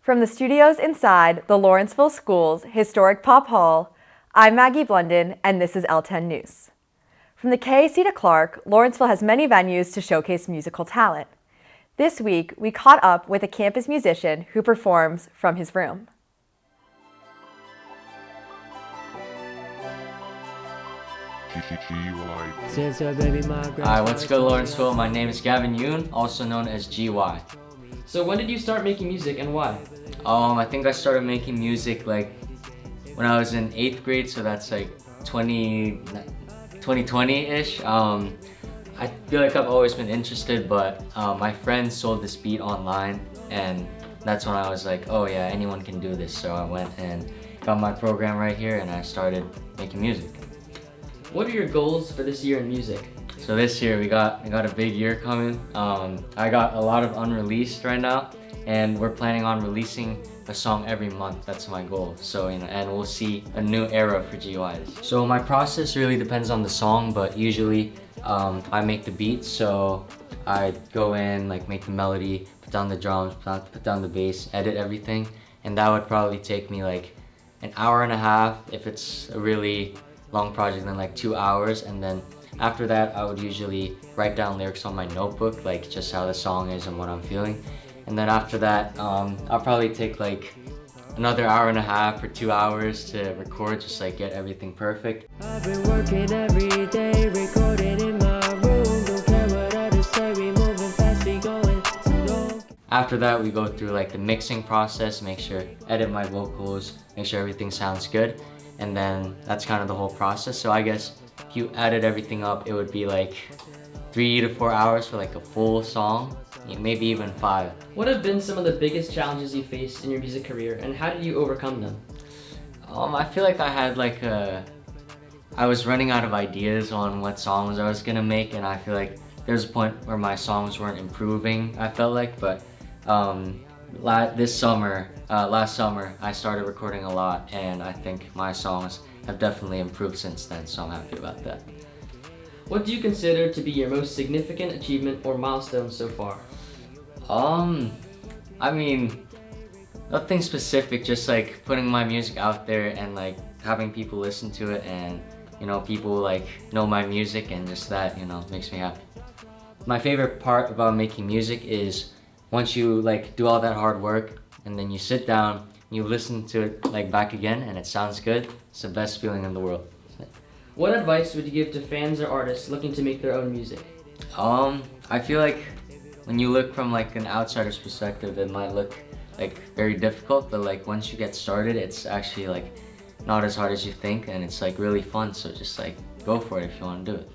From the studios inside the Lawrenceville School's historic Pop Hall, I'm Maggie Blunden, and this is L10 News. From the KAC to Clark, Lawrenceville has many venues to showcase musical talent. This week, we caught up with a campus musician who performs from his room. Hi, what's good, Lawrenceville? My name is Gavin Yoon, also known as GY. So when did you start making music and why? I think I started making music like when I was in 8th grade, so that's like 2020-ish. I feel like I've always been interested, but my friend sold this beat online, and that's when I was like, oh yeah, anyone can do this. So I went and got my program right here, and I started making music. What are your goals for this year in music? So this year we got a big year coming. I got a lot of unreleased right now, and we're planning on releasing a song every month. That's my goal. So and we'll see a new era for GYs. So my process really depends on the song, but usually I make the beat. So I go in, like make the melody, put down the drums, put down the bass, edit everything, and that would probably take me like an hour and a half. If it's a really long project, then like 2 hours, and then after that I would usually write down lyrics on my notebook, like just how the song is and what I'm feeling. And then after that I'll probably take like another hour and a half or 2 hours to record, just like get everything perfect. I've been working every day, recording in my room. Don't care what others say, we moving fast, we going slow. After that we go through like the mixing process, make sure, edit my vocals, make sure everything sounds good. And then that's kind of the whole process. So I guess if you added everything up, it would be like 3 to 4 hours for like a full song, maybe even 5. What have been some of the biggest challenges you faced in your music career, and how did you overcome them? I feel like I had like I was running out of ideas on what songs I was gonna make, and I feel like there's a point where my songs weren't improving, I felt like, but last summer I started recording a lot, and I think my songs have definitely improved since then, so I'm happy about that. What do you consider to be your most significant achievement or milestone so far? I mean, nothing specific, just like putting my music out there and like having people listen to it, and people like know my music, and just that makes me happy. My favorite part about making music is once you like do all that hard work and then you sit down, you listen to it like back again, and it sounds good. It's the best feeling in the world. What advice would you give to fans or artists looking to make their own music? I feel like when you look from like an outsider's perspective, it might look like very difficult, but like once you get started, it's actually like not as hard as you think, and it's like really fun. So just like go for it if you want to do it.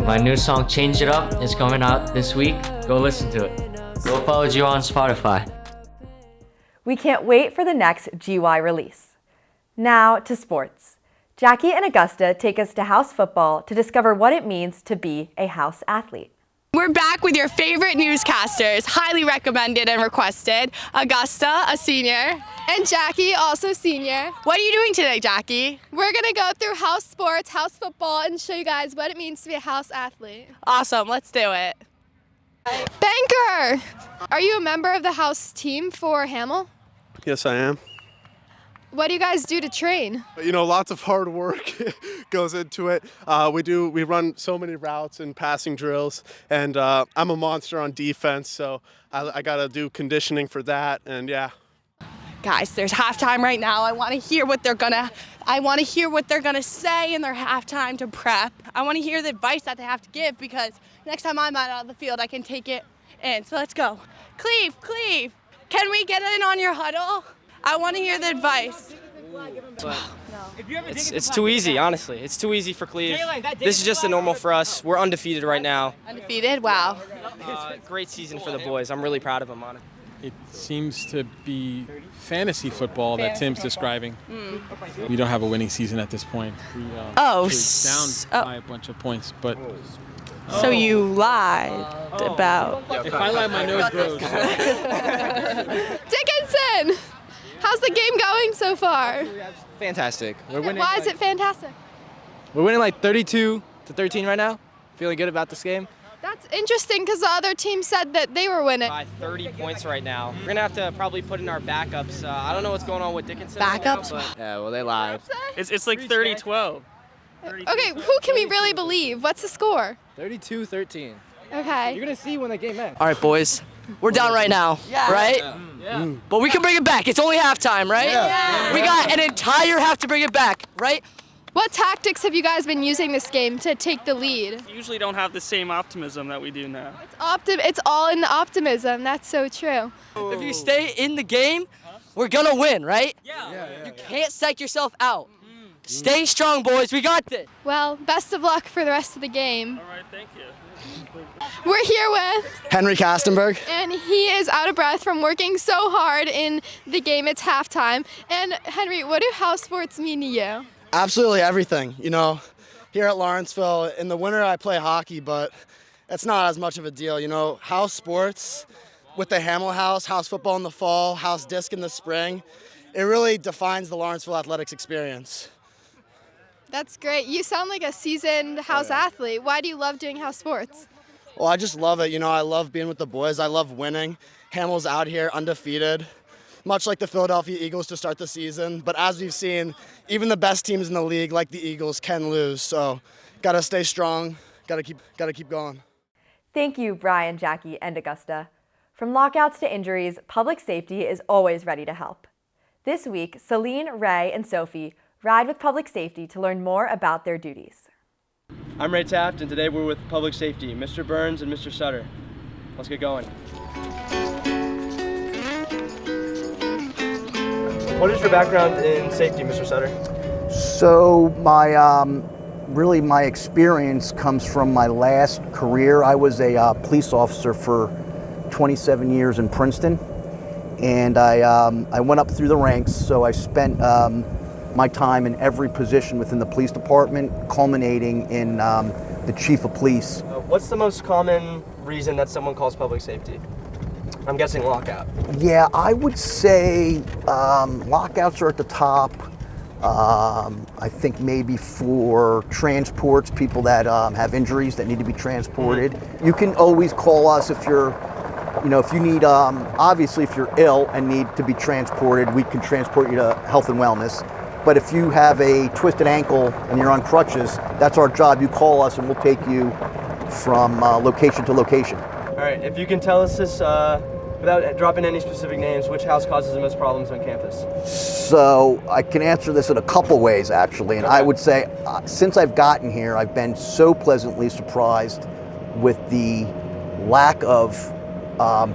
My new song Change It Up is coming out this week. Go listen to it. Go follow GY on Spotify. We can't wait for the next GY release. Now to sports. Jackie and Augusta take us to house football to discover what it means to be a house athlete. We're back with your favorite newscasters, highly recommended and requested. Augusta, a senior. And Jackie, also senior. What are you doing today, Jackie? We're gonna go through house sports, house football, and show you guys what it means to be a house athlete. Awesome, let's do it. Banker! Are you a member of the house team for Hamel? Yes, I am. What do you guys do to train? Lots of hard work goes into it. We run so many routes and passing drills, and I'm a monster on defense, so I gotta do conditioning for that, and yeah. Guys, there's halftime right now. I want to hear what they're gonna say in their halftime to prep. I want to hear the advice that they have to give, because next time I'm out on the field, I can take it in. So let's go. Cleve, can we get in on your huddle? I want to hear the advice. It's too easy, honestly. It's too easy for Cleve. This is just a normal for us. We're undefeated right now. Undefeated? Wow. Great season for the boys. I'm really proud of them on it. It seems to be fantasy football that Tim's describing. We don't have a winning season at this point. We down by a bunch of points, but. So you lied about. If I lie, my nose grows. Dickinson! How's the game going so far? Fantastic. We're winning. Why is it fantastic? We're winning like 32 13 right now. Feeling good about this game. That's interesting because the other team said that they were winning. By 30 points right now. We're gonna have to probably put in our backups. I don't know what's going on with Dickinson. Backups? Right now, but yeah, well, they lied. It's like 30-12. Okay, who can we really believe? What's the score? 32-13. Okay. You're gonna see when the game ends. All right, boys. We're down right now, right? Yeah. But we can bring it back. It's only halftime, right? Yeah. We got an entire half to bring it back, right? What tactics have you guys been using this game to take the lead? We usually don't have the same optimism that we do now. It's all in the optimism. That's so true. If you stay in the game, we're gonna win, right? You can't psych yourself out. Stay strong, boys. We got this. Well, best of luck for the rest of the game. All right, thank you. We're here with Henry Kastenberg. and he is out of breath from working so hard in the game. It's halftime. And Henry, what do house sports mean to you? Absolutely everything. You know, here at Lawrenceville, in the winter I play hockey, but it's not as much of a deal. You know, house sports with the Hamel house football in the fall, house disc in the spring, it really defines the Lawrenceville athletics experience. That's great. You sound like a seasoned house athlete. Why do you love doing house sports? Well, I just love it. You know, I love being with the boys. I love winning. Hamel's out here undefeated, much like the Philadelphia Eagles to start the season. But as we've seen, even the best teams in the league, like the Eagles, can lose. So, gotta stay strong. Gotta keep going. Thank you, Brian, Jackie, and Augusta. From lockouts to injuries, public safety is always ready to help. This week, Celine, Ray, and Sophie ride with public safety to learn more about their duties. I'm Ray Taft, and today we're with Public Safety, Mr. Burns and Mr. Sutter. Let's get going. What is your background in safety, Mr. Sutter? So my experience comes from my last career. I was a police officer for 27 years in Princeton, and I went up through the ranks. So I spent my time in every position within the police department, culminating in the chief of police. What's the most common reason that someone calls public safety? I'm guessing lockout. Yeah, I would say lockouts are at the top. I think maybe for transports, people that have injuries that need to be transported. You can always call us if you need, obviously if you're ill and need to be transported, we can transport you to health and wellness. But if you have a twisted ankle and you're on crutches, that's our job. You call us and we'll take you from location to location. All right, if you can tell us this without dropping any specific names, which house causes the most problems on campus? So I can answer this in a couple ways, actually. And I would say, since I've gotten here, I've been so pleasantly surprised with the lack of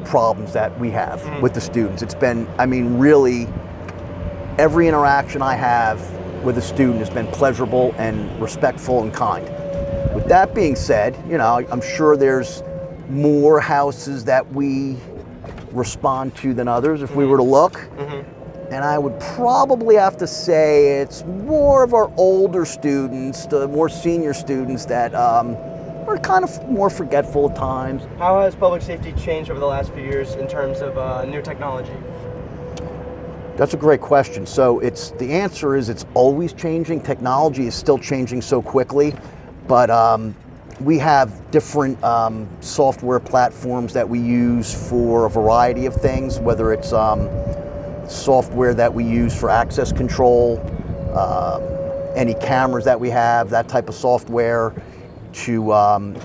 problems that we have with the students. It's been, really, every interaction I have with a student has been pleasurable and respectful and kind. With that being said, I'm sure there's more houses that we respond to than others if we were to look. And I would probably have to say it's more of our older students, the more senior students that are kind of more forgetful at times. How has public safety changed over the last few years in terms of new technology? That's a great question. So the answer is it's always changing. Technology is still changing so quickly, but we have different software platforms that we use for a variety of things, whether it's software that we use for access control, any cameras that we have, that type of software, to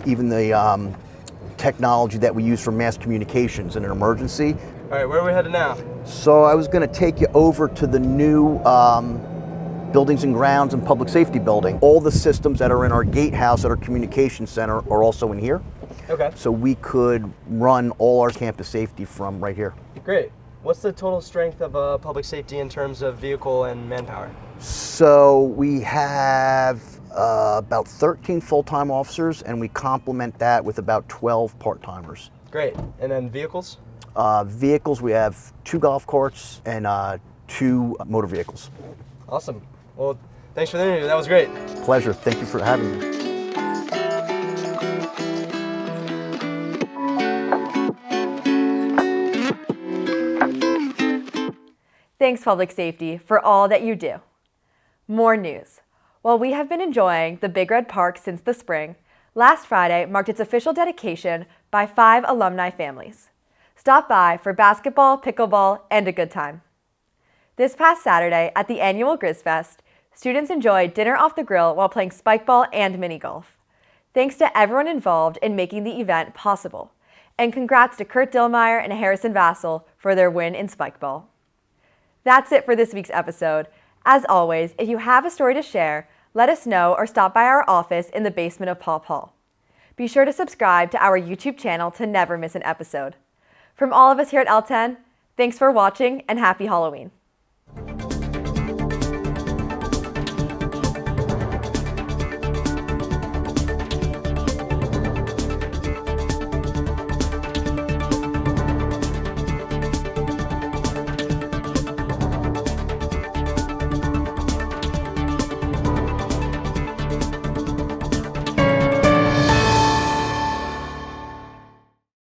even the technology that we use for mass communications in an emergency. All right, where are we headed now? So I was going to take you over to the new Buildings and Grounds and Public Safety building. All the systems that are in our gatehouse at our communication center are also in here. Okay. So we could run all our campus safety from right here. Great. What's the total strength of public safety in terms of vehicle and manpower? So we have about 13 full-time officers, and we complement that with about 12 part-timers. Great. And then vehicles? Vehicles, we have 2 golf carts and 2 motor vehicles. Awesome. Well, thanks for the interview. That was great. Pleasure. Thank you for having me. Thanks, Public Safety, for all that you do. More news. While we have been enjoying the Big Red Park since the spring, last Friday marked its official dedication by 5 alumni families. Stop by for basketball, pickleball, and a good time. This past Saturday at the annual Grizzfest, students enjoyed dinner off the grill while playing spikeball and mini golf. Thanks to everyone involved in making the event possible. And congrats to Kurt Dillmeyer and Harrison Vassell for their win in spikeball. That's it for this week's episode. As always, if you have a story to share, let us know or stop by our office in the basement of Paul Hall. Be sure to subscribe to our YouTube channel to never miss an episode. From all of us here at L10, thanks for watching and happy Halloween.